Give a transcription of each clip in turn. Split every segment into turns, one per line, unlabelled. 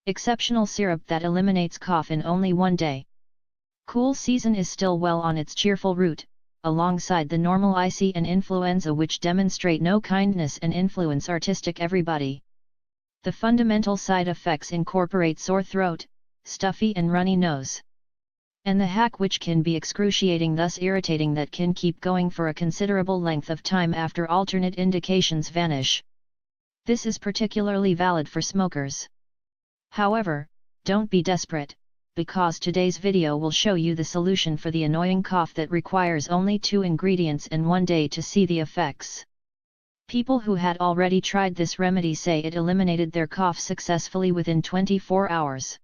Exceptional syrup that eliminates cough in only one day. Cool season is still well on its cheerful route, alongside the normal icy and influenza which demonstrate no kindness and influence artistic everybody. The fundamental side effects incorporate sore throat, stuffy and runny nose. And the hack which can be excruciating, thus irritating, that can keep going for a considerable length of time after alternate indications vanish. This is particularly valid for smokers. However, don't be desperate, because today's video will show you the solution for the annoying cough that requires only 2 ingredients and 1 day to see the effects. People who had already tried this remedy say it eliminated their cough successfully within 24 hours.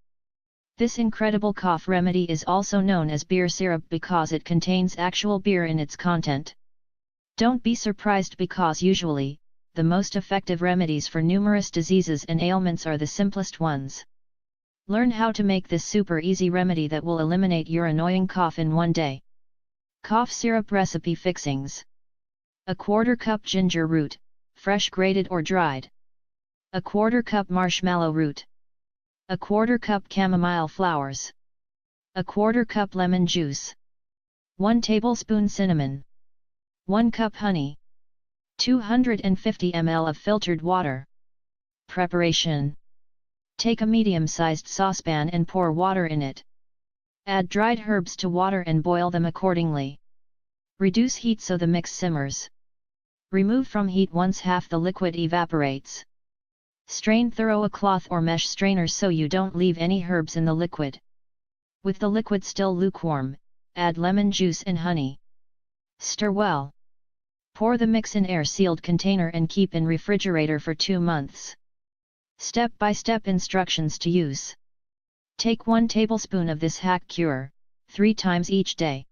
This incredible cough remedy is also known as beer syrup because it contains actual beer in its content. Don't be surprised, because usually, the most effective remedies for numerous diseases and ailments are the simplest ones. Learn how to make this super easy remedy that will eliminate your annoying cough in 1 day. Cough syrup recipe fixings. A 1/4 cup ginger root, fresh grated or dried. A 1/4 cup marshmallow root. A 1/4 cup chamomile flowers. A 1/4 cup lemon juice. 1 tablespoon cinnamon. 1 cup honey. 250 ml of filtered water. Preparation. Take a medium-sized saucepan and pour water in it. Add dried herbs to water and boil them accordingly. Reduce heat so the mix simmers. Remove from heat once half the liquid evaporates. Strain through a cloth or mesh strainer so you don't leave any herbs in the liquid. With the liquid still lukewarm, add lemon juice and honey. Stir well. Pour the mix in air-sealed container and keep in refrigerator for 2 months. Step-by-step instructions to use. Take 1 tablespoon of this hack cure, 3 times each day.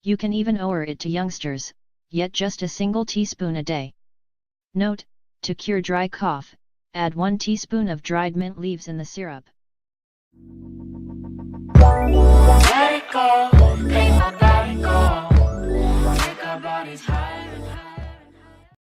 You can even offer it to youngsters, yet just a single teaspoon a day. Note: to cure dry cough, add 1 teaspoon of dried mint leaves in the syrup.
Let it go.